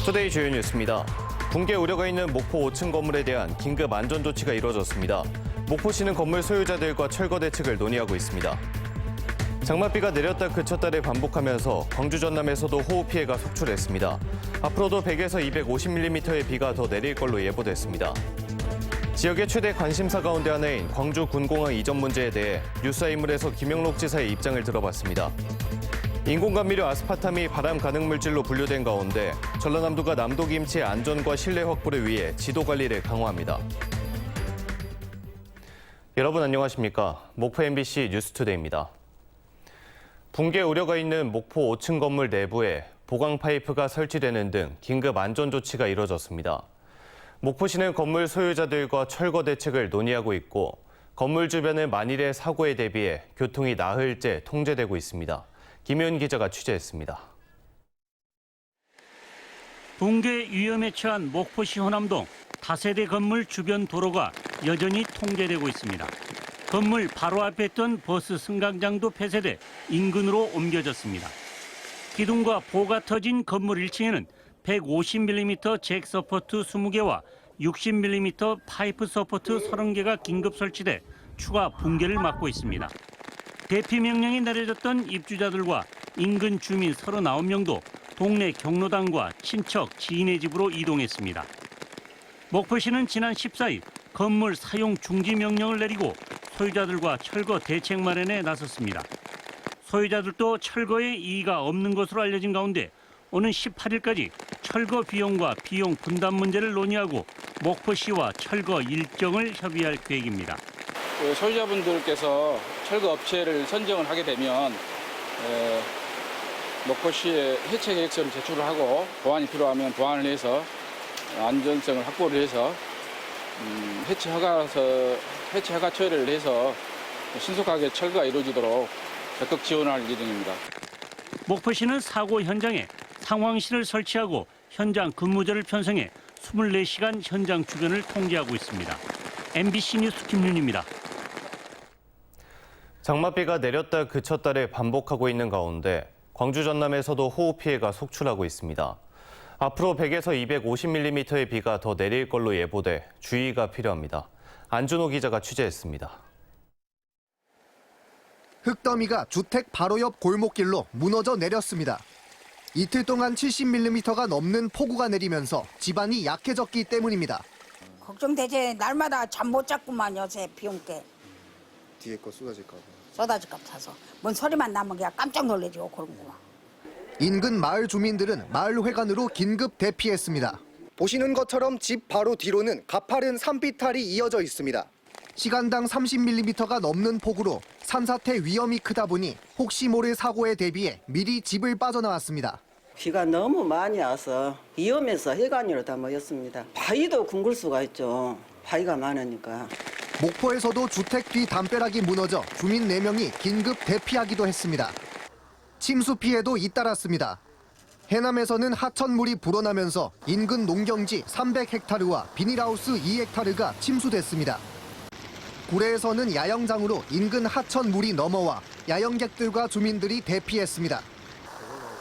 투데이 주요 뉴스입니다. 붕괴 우려가 있는 목포 5층 건물에 대한 긴급 안전 조치가 이뤄졌습니다. 목포시는 건물 소유자들과 철거 대책을 논의하고 있습니다. 장맛비가 내렸다 그쳤다를 반복하면서 광주 전남에서도 호우 피해가 속출했습니다. 앞으로도 100에서 250mm의 비가 더 내릴 걸로 예보됐습니다. 지역의 최대 관심사 가운데 하나인 광주 군공항 이전 문제에 대해 뉴스아이물에서 김영록 지사의 입장을 들어봤습니다. 인공감미료 아스파탐이 발암 가능 물질로 분류된 가운데 전라남도가 남도김치의 안전과 신뢰 확보를 위해 지도 관리를 강화합니다. 여러분 안녕하십니까? 목포 MBC 뉴스투데이입니다. 붕괴 우려가 있는 목포 5층 건물 내부에 보강 파이프가 설치되는 등 긴급 안전 조치가 이뤄졌습니다. 목포시는 건물 소유자들과 철거 대책을 논의하고 있고 건물 주변은 만일의 사고에 대비해 교통이 나흘째 통제되고 있습니다. 김효은 기자가 취재했습니다. 붕괴 위험에 처한 목포시 호남동 다세대 건물 주변 도로가 여전히 통제되고 있습니다. 건물 바로 앞에 있던 버스 승강장도 폐쇄돼 인근으로 옮겨졌습니다. 기둥과 보가 터진 건물 1층에는 150mm 잭 서포트 20개와 60mm 파이프 서포트 30개가 긴급 설치돼 추가 붕괴를 막고 있습니다. 대피 명령이 내려졌던 입주자들과 인근 주민 39명도 동네 경로당과 친척, 지인의 집으로 이동했습니다. 목포시는 지난 14일 건물 사용 중지 명령을 내리고 소유자들과 철거 대책 마련에 나섰습니다. 소유자들도 철거에 이의가 없는 것으로 알려진 가운데 오는 18일까지 철거 비용과 비용 분담 문제를 논의하고 목포시와 철거 일정을 협의할 계획입니다. 소유자분들께서 철거 업체를 선정을 하게 되면 목포시에 해체 계획서를 제출을 하고 보완이 필요하면 보완을 해서 안전성을 확보를 해서 해체 허가 처리를 해서 신속하게 철거가 이루어지도록 적극 지원할 예정입니다. 목포시는 사고 현장에 상황실을 설치하고 현장 근무자를 편성해 24시간 현장 주변을 통제하고 있습니다. MBC 뉴스 김윤입니다. 장맛비가 내렸다 그쳤다를 반복하고 있는 가운데 광주 전남에서도 호우 피해가 속출하고 있습니다. 앞으로 100에서 250mm의 비가 더 내릴 걸로 예보돼 주의가 필요합니다. 안준호 기자가 취재했습니다. 흙더미가 주택 바로 옆 골목길로 무너져 내렸습니다. 이틀 동안 70mm가 넘는 폭우가 내리면서 집안이 약해졌기 때문입니다. 걱정되지. 날마다 잠 못 잤구만 요새 비 온 게. 뒤에 거 쏟아질까 봐. 쏟아질까 봐서. 뭔 소리만 나면 그냥 깜짝 놀래지고 그런 거야. 인근 마을 주민들은 마을회관으로 긴급 대피했습니다. 보시는 것처럼 집 바로 뒤로는 가파른 산비탈이 이어져 있습니다. 시간당 30mm가 넘는 폭우로 산사태 위험이 크다 보니 혹시 모를 사고에 대비해 미리 집을 빠져나왔습니다. 비가 너무 많이 와서 위험해서 해관으로 다 모였습니다. 바위도 굵을 수가 있죠. 바위가 많으니까. 목포에서도 주택 뒤 담벼락이 무너져 주민 4명이 긴급 대피하기도 했습니다. 침수 피해도 잇따랐습니다. 해남에서는 하천물이 불어나면서 인근 농경지 300헥타르와 비닐하우스 2헥타르가 침수됐습니다. 구례에서는 야영장으로 인근 하천물이 넘어와 야영객들과 주민들이 대피했습니다.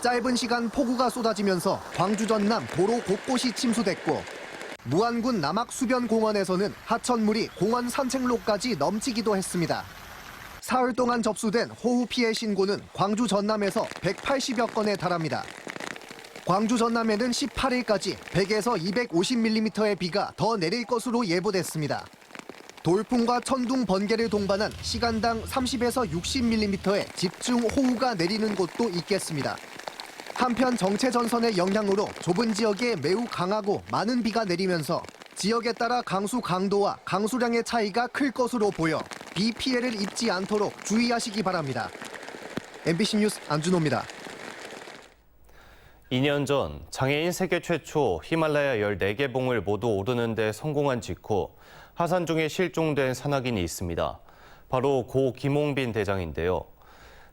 짧은 시간 폭우가 쏟아지면서 광주 전남 도로 곳곳이 침수됐고 무안군 남악수변공원에서는 하천물이 공원 산책로까지 넘치기도 했습니다. 사흘 동안 접수된 호우 피해 신고는 광주 전남에서 180여 건에 달합니다. 광주 전남에는 18일까지 100에서 250mm의 비가 더 내릴 것으로 예보됐습니다. 돌풍과 천둥, 번개를 동반한 시간당 30에서 60mm의 집중 호우가 내리는 곳도 있겠습니다. 한편 정체 전선의 영향으로 좁은 지역에 매우 강하고 많은 비가 내리면서 지역에 따라 강수 강도와 강수량의 차이가 클 것으로 보여 비 피해를 입지 않도록 주의하시기 바랍니다. MBC 뉴스 안준호입니다. 2년 전 장애인 세계 최초 히말라야 14개 봉을 모두 오르는 데 성공한 직후 하산 중에 실종된 산악인이 있습니다. 바로 고 김홍빈 대장인데요.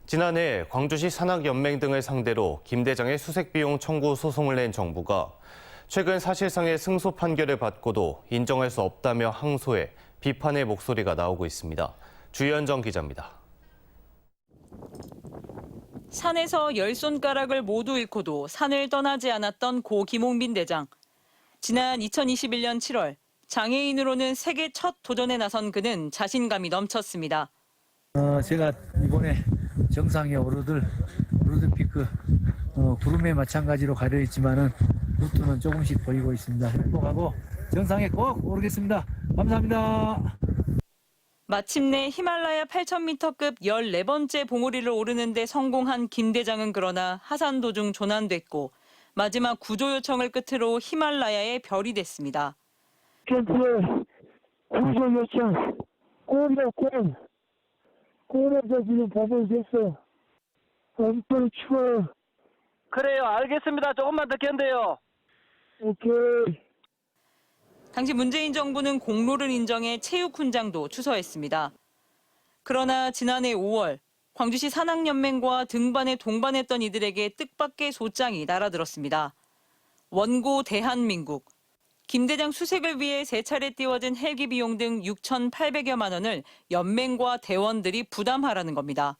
지난해 광주시 산악연맹 등을 상대로 김 대장의 수색비용 청구 소송을 낸 정부가 최근 사실상의 승소 판결을 받고도 인정할 수 없다며 항소해 비판의 목소리가 나오고 있습니다. 주현정 기자입니다. 산에서 10손가락을 모두 잃고도 산을 떠나지 않았던 고 김홍빈 대장. 지난 2021년 7월 장애인으로는 세계 첫 도전에 나선 그는 자신감이 넘쳤습니다. 제가 이번에 정상에 오르들 루드피크 구름에 마찬가지로 가려 있지만은 루트는 조금씩 보이고 있습니다. 행복하고 정상에 꼭 오르겠습니다. 감사합니다. 마침내 히말라야 8,000m급 14번째 봉우리를 오르는 데 성공한 김 대장은 그러나 하산 도중 조난됐고 마지막 구조 요청을 끝으로 히말라야의 별이 됐습니다. 캠프에 구조 요청 꼴이다 꼴. 꼴에서 지금 밥을 줬어. 엄청 추워요. 그래요. 알겠습니다. 조금만 더 견뎌요. 오케이. 당시 문재인 정부는 공로를 인정해 체육 훈장도 추서했습니다. 그러나 지난해 5월 광주시 산악연맹과 등반에 동반했던 이들에게 뜻밖의 소장이 날아들었습니다. 원고 대한민국. 김 대장 수색을 위해 세 차례 띄워진 헬기 비용 등 6,800여만 원을 연맹과 대원들이 부담하라는 겁니다.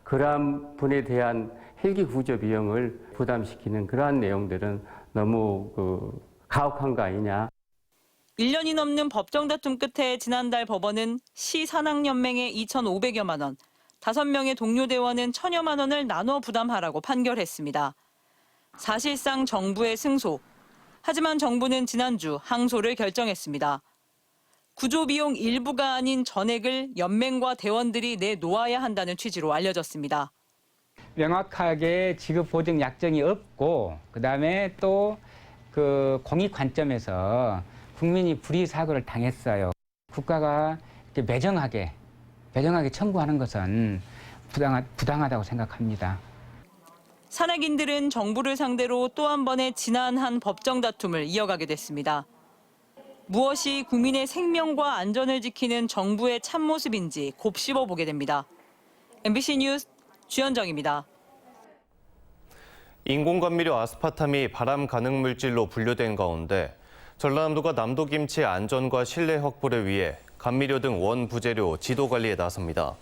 그러한 분에 대한 헬기 구조 비용을 부담시키는 그러한 내용들은 너무 가혹한 거 아니냐. 1년이 넘는 법정 다툼 끝에 지난달 법원은 시 산악연맹에 2,500여만 원, 5명의 동료 대원은 1,000여만 원을 나눠 부담하라고 판결했습니다. 사실상 정부의 승소. 하지만 정부는 지난주 항소를 결정했습니다. 구조 비용 일부가 아닌 전액을 연맹과 대원들이 내놓아야 한다는 취지로 알려졌습니다. 명확하게 지급 보증 약정이 없고 그다음에 또 그 공익 관점에서 국민이 불이익 사고를 당했어요. 국가가 이렇게 매정하게 청구하는 것은 부당하다고 생각합니다. 산악인들은 정부를 상대로 또 한 번의 지난한 법정 다툼을 이어가게 됐습니다. 무엇이 국민의 생명과 안전을 지키는 정부의 참모습인지 곱씹어 보게 됩니다. MBC 뉴스 주현정입니다. 인공감미료 아스파탐이 발암 가능 물질로 분류된 가운데 전라남도가 남도김치 안전과 신뢰 확보를 위해 감미료 등 원부재료 지도 관리에 나섭니다.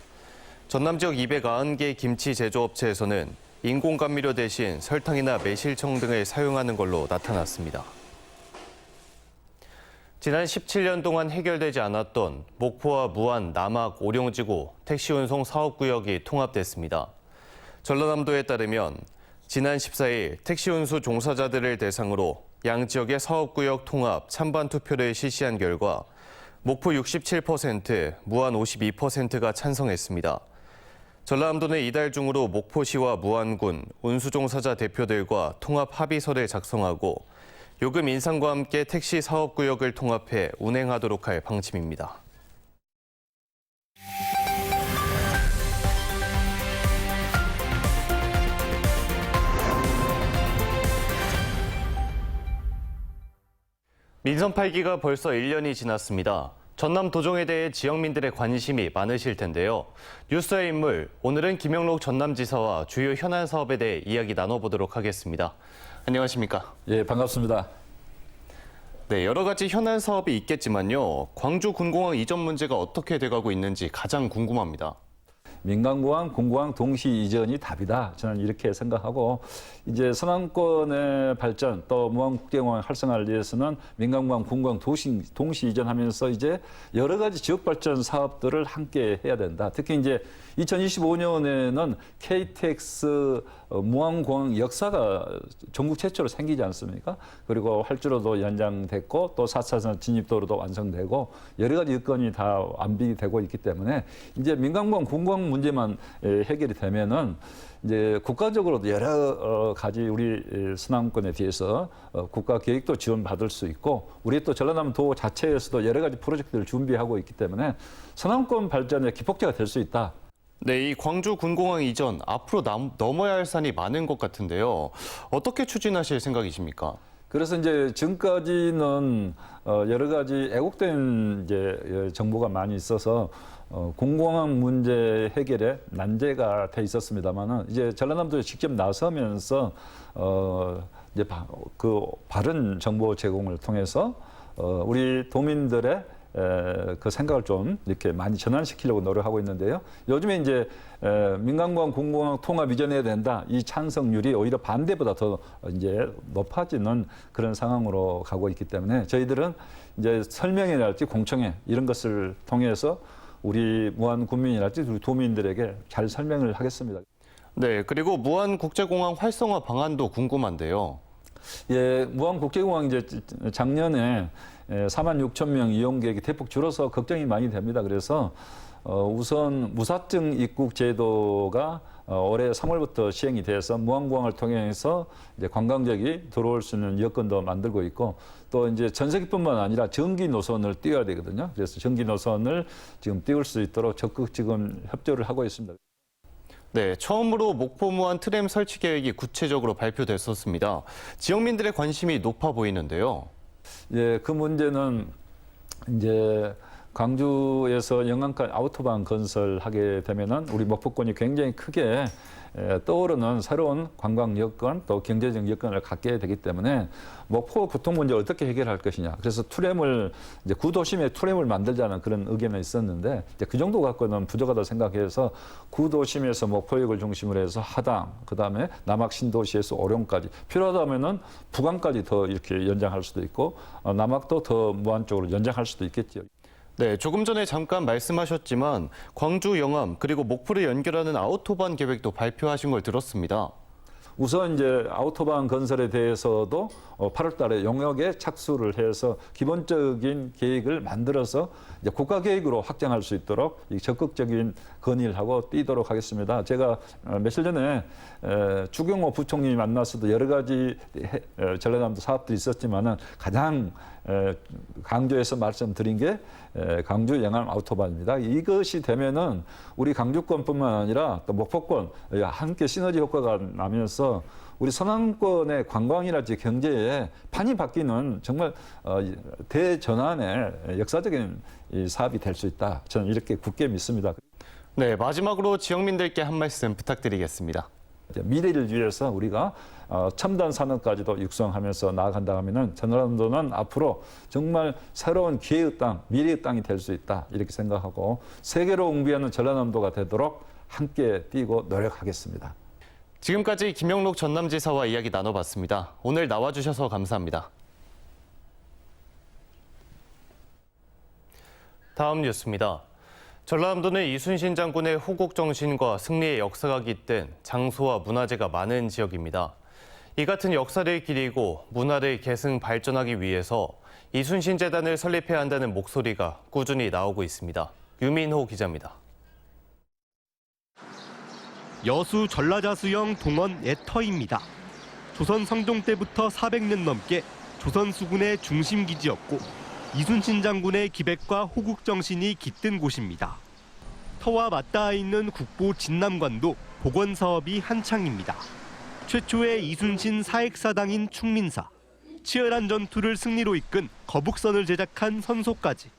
전남 지역 290개 김치 제조업체에서는 인공감미료 대신 설탕이나 매실청 등을 사용하는 걸로 나타났습니다. 지난 17년 동안 해결되지 않았던 목포와 무안, 남악, 오룡지구 택시운송 사업구역이 통합됐습니다. 전라남도에 따르면 지난 14일 택시운수 종사자들을 대상으로 양 지역의 사업구역 통합 찬반 투표를 실시한 결과 목포 67%, 무안 52%가 찬성했습니다. 전라남도는 이달 중으로 목포시와 무안군, 운수종사자 대표들과 통합 합의서를 작성하고 요금 인상과 함께 택시 사업구역을 통합해 운행하도록 할 방침입니다. 민선 8기가 벌써 1년이 지났습니다. 전남 도정에 대해 지역민들의 관심이 많으실 텐데요. 뉴스의 인물, 오늘은 김영록 전남지사와 주요 현안 사업에 대해 이야기 나눠보도록 하겠습니다. 안녕하십니까? 예, 반갑습니다. 네, 여러 가지 현안 사업이 있겠지만요. 광주 군공항 이전 문제가 어떻게 돼가고 있는지 가장 궁금합니다. 민간공항, 군공항 동시 이전이 답이다. 저는 이렇게 생각하고 이제 서남권의 발전 또 무안국제공항 활성화를 위해서는 민간공항, 군공항 동시 이전하면서 이제 여러 가지 지역 발전 사업들을 함께 해야 된다. 특히 이제 2025년에는 KTX 무안공항 역사가 전국 최초로 생기지 않습니까? 그리고 활주로도 연장됐고 또 4차선 진입도로도 완성되고 여러 가지 여건이 다 완비되고 있기 때문에 이제 민간공항, 군공항 문제만 해결이 되면은 이제 국가적으로도 여러 가지 우리 서남권에 대해서 국가 계획도 지원받을 수 있고 우리 또 전라남도 자체에서도 여러 가지 프로젝트를 준비하고 있기 때문에 서남권 발전의 기폭제가 될 수 있다. 네, 이 광주 군공항 이전 앞으로 넘어야 할 산이 많은 것 같은데요. 어떻게 추진하실 생각이십니까? 그래서 이제 지금까지는 여러 가지 애국된 이제 정보가 많이 있어서 공공항 문제 해결에 난제가 돼 있었습니다만은 이제 전라남도에 직접 나서면서 이제 그 바른 정보 제공을 통해서 우리 도민들의 그 생각을 좀 이렇게 많이 전환시키려고 노력하고 있는데요. 요즘에 이제 민간공항 공공항 통합 이전해야 된다. 이 찬성률이 오히려 반대보다 더 이제 높아지는 그런 상황으로 가고 있기 때문에 저희들은 이제 설명회랄지 공청회 이런 것을 통해서 우리 무안 국민이랄지 우리 도민들에게 잘 설명을 하겠습니다. 네, 그리고 무안국제공항 활성화 방안도 궁금한데요. 예, 무안국제공항 이제 작년에 4만 6천 명 이용객이 대폭 줄어서 걱정이 많이 됩니다. 그래서 우선 무사증 입국 제도가 올해 3월부터 시행이 돼서 무안공항을 통해서 이제 관광객이 들어올 수 있는 여건도 만들고 있고 또 이제 전세기뿐만 아니라 전기 노선을 띄워야 되거든요. 그래서 전기 노선을 지금 띄울 수 있도록 적극 지금 협조를 하고 있습니다. 네, 처음으로 목포 무안 트램 설치 계획이 구체적으로 발표됐었습니다. 지역민들의 관심이 높아 보이는데요. 예, 그 문제는 이제 광주에서 영암까지 아우토반 건설하게 되면은 우리 목포권이 굉장히 크게 떠오르는 새로운 관광 여건 또 경제적 여건을 갖게 되기 때문에 목포 교통 문제를 어떻게 해결할 것이냐. 그래서 트램을 이제 구도심에 트램을 만들자는 그런 의견이 있었는데 이제 그 정도 갖고는 부족하다 생각해서 구도심에서 목포역을 중심으로 해서 하당, 그다음에 남학 신도시에서 오령까지 필요하다면은 부광까지 더 이렇게 연장할 수도 있고 남학도 더 무안 쪽으로 연장할 수도 있겠죠. 네, 조금 전에 잠깐 말씀하셨지만 광주, 영암 그리고 목포를 연결하는 아우토반 계획도 발표하신 걸 들었습니다. 우선 이제 아우토반 건설에 대해서도 8월 달에 용역에 착수를 해서 기본적인 계획을 만들어서 이제 국가 계획으로 확장할 수 있도록 적극적인 건의를 하고 뛰도록 하겠습니다. 제가 며칠 전에 주경호 부총리 만나서도 여러 가지 전라남도 사업들이 있었지만은 가장 강조해서 말씀드린 게 광주 영암 아우토반입니다. 이것이 되면은 우리 강주권뿐만 아니라 또 목포권 함께 시너지 효과가 나면서 우리 서남권의 관광이랄지 경제에 판이 바뀌는 정말 대전환의 역사적인 사업이 될 수 있다. 저는 이렇게 굳게 믿습니다. 네, 마지막으로 지역민들께 한 말씀 부탁드리겠습니다. 미래를 위해서 우리가 첨단 산업까지도 육성하면서 나아간다 하면은 전라남도는 앞으로 정말 새로운 기회의 땅, 미래의 땅이 될 수 있다 이렇게 생각하고 세계로 응비하는 전라남도가 되도록 함께 뛰고 노력하겠습니다. 지금까지 김영록 전남지사와 이야기 나눠봤습니다. 오늘 나와주셔서 감사합니다. 다음 뉴스입니다. 전라남도는 이순신 장군의 호국 정신과 승리의 역사가 깃든 장소와 문화재가 많은 지역입니다. 이 같은 역사를 기리고 문화를 계승 발전하기 위해서 이순신 재단을 설립해야 한다는 목소리가 꾸준히 나오고 있습니다. 유민호 기자입니다. 여수 전라자수영 동원 애터입니다. 조선 성종 때부터 400년 넘게 조선 수군의 중심 기지였고 이순신 장군의 기백과 호국 정신이 깃든 곳입니다. 터와 맞닿아 있는 국보 진남관도 복원 사업이 한창입니다. 최초의 이순신 사액사당인 충민사, 치열한 전투를 승리로 이끈 거북선을 제작한 선소까지.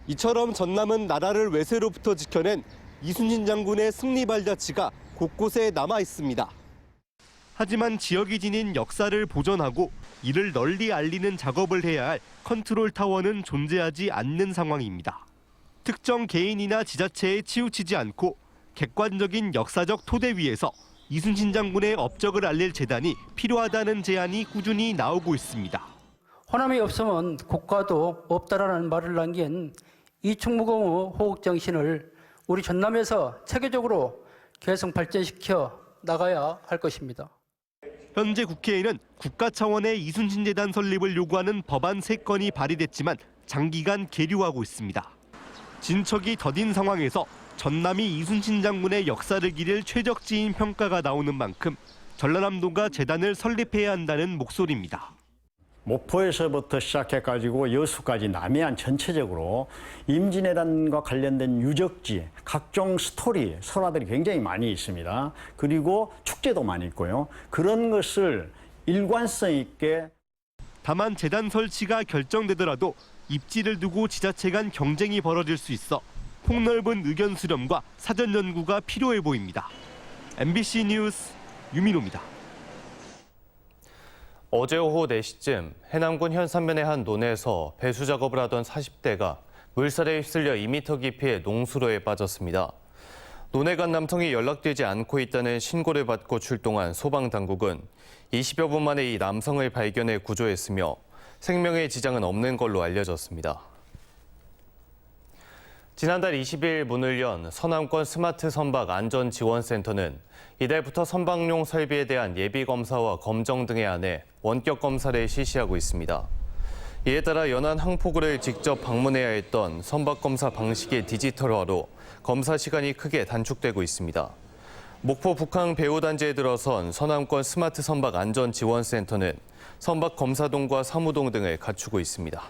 이처럼 전남은 나라를 외세로부터 지켜낸 이순신 장군의 승리 발자취가 곳곳에 남아 있습니다. 하지만 지역이 지닌 역사를 보존하고 이를 널리 알리는 작업을 해야 할 컨트롤 타워는 존재하지 않는 상황입니다. 특정 개인이나 지자체에 치우치지 않고 객관적인 역사적 토대 위에서 이순신 장군의 업적을 알릴 재단이 필요하다는 제안이 꾸준히 나오고 있습니다. 호남이 없으면 국가도 없다라는 말을 남긴 이충무공의 호국 정신을 우리 전남에서 체계적으로 계속 발전시켜 나가야 할 것입니다. 현재 국회에는 국가 차원의 이순신 재단 설립을 요구하는 법안 3건이 발의됐지만 장기간 계류하고 있습니다. 진척이 더딘 상황에서 전남이 이순신 장군의 역사를 기릴 최적지인 평가가 나오는 만큼 전라남도가 재단을 설립해야 한다는 목소리입니다. 목포에서부터 시작해가지고 여수까지 남해안 전체적으로 임진왜란과 관련된 유적지, 각종 스토리, 설화들이 굉장히 많이 있습니다. 그리고 축제도 많이 있고요. 그런 것을 일관성 있게. 다만 재단 설치가 결정되더라도 입지를 두고 지자체 간 경쟁이 벌어질 수 있어 폭넓은 의견 수렴과 사전 연구가 필요해 보입니다. MBC 뉴스 유민호입니다. 어제 오후 4시쯤 해남군 현산면의 한 논에서 배수 작업을 하던 40대가 물살에 휩쓸려 2m 깊이의 농수로에 빠졌습니다. 논에 간 남성이 연락되지 않고 있다는 신고를 받고 출동한 소방당국은 20여 분 만에 이 남성을 발견해 구조했으며 생명에 지장은 없는 걸로 알려졌습니다. 지난달 20일 문을 연 서남권 스마트 선박 안전지원센터는 이달부터 선박용 설비에 대한 예비검사와 검정 등에 한해 원격 검사를 실시하고 있습니다. 이에 따라 연안 항포구를 직접 방문해야 했던 선박검사 방식의 디지털화로 검사 시간이 크게 단축되고 있습니다. 목포 북항 배후단지에 들어선 서남권 스마트 선박 안전지원센터는 선박 검사동과 사무동 등을 갖추고 있습니다.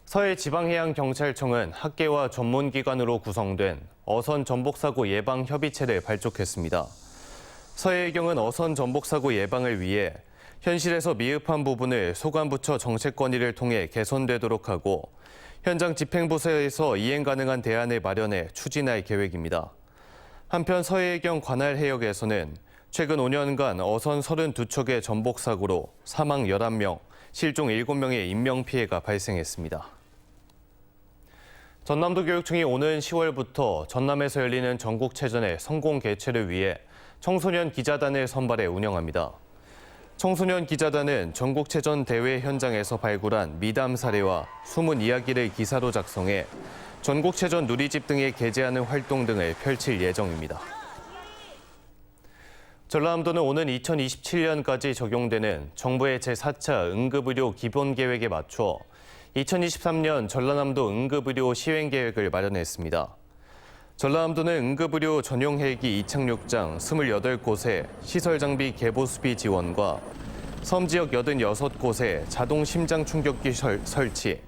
서해지방해양경찰청은 학계와 전문기관으로 구성된 어선 전복사고 예방 협의체를 발족했습니다. 서해해경은 어선 전복사고 예방을 위해 현실에서 미흡한 부분을 소관부처 정책권위를 통해 개선되도록 하고 현장 집행부서에서 이행 가능한 대안을 마련해 추진할 계획입니다. 한편 서해해경 관할 해역에서는 최근 5년간 어선 32척의 전복사고로 사망 11명, 실종 7명의 인명피해가 발생했습니다. 전남도교육청이 오는 10월부터 전남에서 열리는 전국체전의 성공 개최를 위해 청소년 기자단을 선발해 운영합니다. 청소년 기자단은 전국체전 대회 현장에서 발굴한 미담 사례와 숨은 이야기를 기사로 작성해 전국체전 누리집 등에 게재하는 활동 등을 펼칠 예정입니다. 전라남도는 오는 2027년까지 적용되는 정부의 제4차 응급의료 기본계획에 맞춰 2023년 전라남도 응급의료 시행계획을 마련했습니다. 전라남도는 응급의료 전용 헬기 이착륙장 28곳에 시설장비 개보 수비 지원과 섬지역 86곳에 자동 심장 충격기 설치,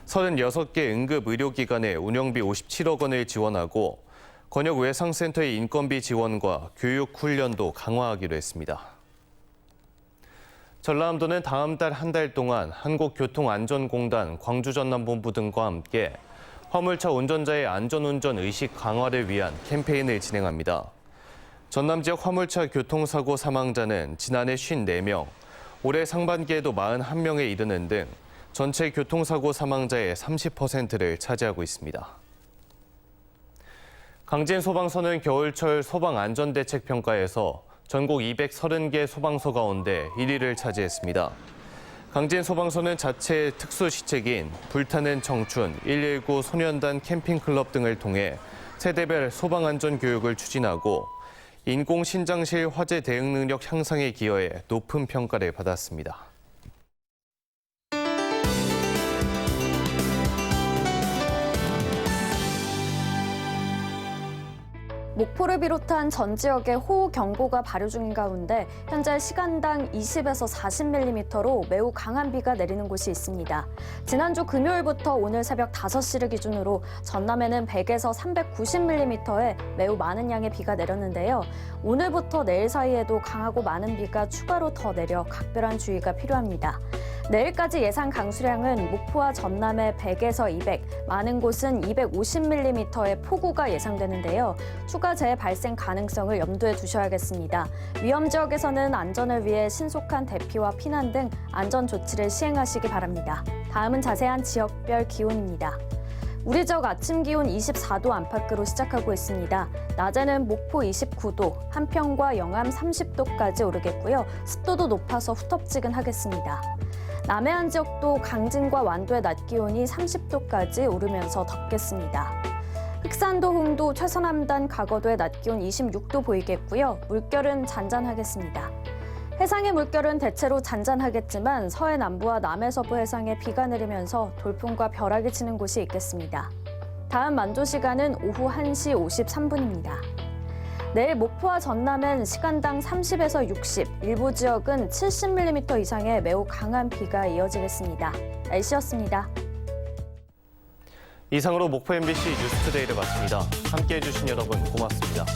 36개 응급의료기관에 운영비 57억 원을 지원하고 권역외상센터의 인건비 지원과 교육 훈련도 강화하기로 했습니다. 전라남도는 다음 달 한 달 동안 한국교통안전공단 광주전남본부 등과 함께 화물차 운전자의 안전운전 의식 강화를 위한 캠페인을 진행합니다. 전남 지역 화물차 교통사고 사망자는 지난해 54명, 올해 상반기에도 41명에 이르는 등 전체 교통사고 사망자의 30%를 차지하고 있습니다. 강진소방서는 겨울철 소방안전대책평가에서 전국 230개 소방서 가운데 1위를 차지했습니다. 강진소방서는 자체 특수시책인 불타는 청춘, 119 소년단 캠핑클럽 등을 통해 세대별 소방안전교육을 추진하고 인공신장실 화재 대응 능력 향상에 기여해 높은 평가를 받았습니다. 목포를 비롯한 전 지역에 호우경보가 발효 중인 가운데 현재 시간당 20에서 40mm로 매우 강한 비가 내리는 곳이 있습니다. 지난주 금요일부터 오늘 새벽 5시를 기준으로 전남에는 100에서 390mm의 매우 많은 양의 비가 내렸는데요. 오늘부터 내일 사이에도 강하고 많은 비가 추가로 더 내려 각별한 주의가 필요합니다. 내일까지 예상 강수량은 목포와 전남에 100에서 200, 많은 곳은 250mm의 폭우가 예상되는데요. 추가 재해 발생 가능성을 염두에 두셔야겠습니다. 위험 지역에서는 안전을 위해 신속한 대피와 피난 등 안전 조치를 시행하시기 바랍니다. 다음은 자세한 지역별 기온입니다. 우리 지역 아침 기온 24도 안팎으로 시작하고 있습니다. 낮에는 목포 29도, 한평과 영암 30도까지 오르겠고요. 습도도 높아서 후텁지근하겠습니다. 남해안 지역도 강진과 완도의 낮 기온이 30도까지 오르면서 덥겠습니다. 흑산도, 홍도, 최서남단, 가거도의 낮 기온 26도 보이겠고요. 물결은 잔잔하겠습니다. 해상의 물결은 대체로 잔잔하겠지만 서해 남부와 남해서부 해상에 비가 내리면서 돌풍과 벼락이 치는 곳이 있겠습니다. 다음 만조 시간은 오후 1시 53분입니다. 내일 목포와 전남은 시간당 30에서 60, 일부 지역은 70mm 이상의 매우 강한 비가 이어지겠습니다. 날씨였습니다. 이상으로 목포 MBC 뉴스투데이를 마칩니다. 함께해 주신 여러분 고맙습니다.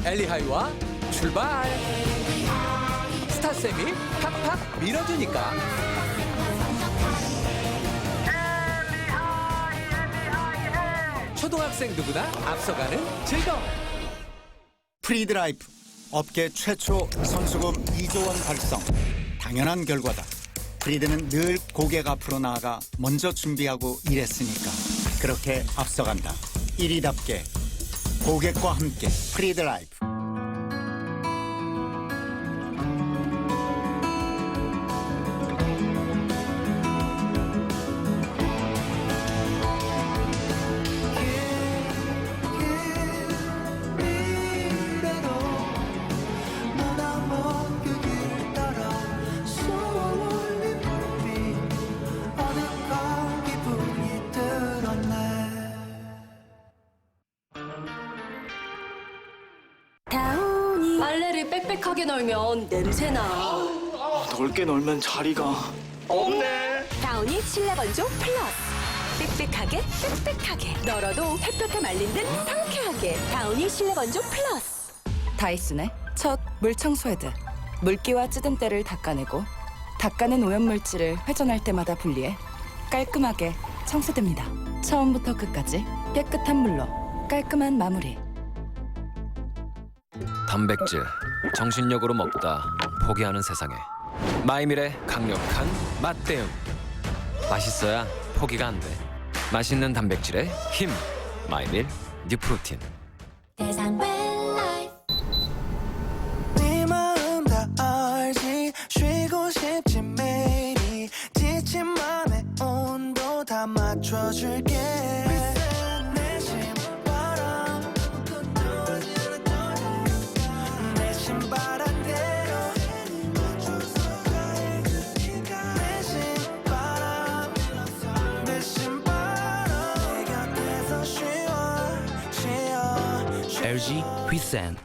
엘리하이와 출발! 스타쌤이 팍팍 밀어주니까 초등학생 누구나 앞서가는 즐거움. 프리드라이프 업계 최초 선수금 2조 원 달성. 당연한 결과다. 프리드는 늘 고객 앞으로 나아가 먼저 준비하고 일했으니까 그렇게 앞서간다. 1위답게 고객과 함께 프리드 라이프. 빨래를 빽빽하게 널면 냄새나. 넓게 널면 자리가 없네. 다운이 실내 건조 플러스. 빽빽하게 빽빽하게 널어도 펴펴펴 말린 듯 상쾌하게. 다운이 실내 건조 플러스. 다이슨의 첫 물청소 헤드. 물기와 찌든 때를 닦아내고 닦아낸 오염물질을 회전할 때마다 분리해 깔끔하게 청소됩니다. 처음부터 끝까지 깨끗한 물로 깔끔한 마무리. 단백질, 정신력으로 먹다 포기하는 세상에 마이밀의 강력한 맛 대응. 맛있어야 포기가 안 돼. 맛있는 단백질의 힘. 마이밀 뉴프로틴. 네 마음 다 알지. 쉬고 싶지 매일이. 지친 맘의 온도 다 맞춰줄게. LG 휘센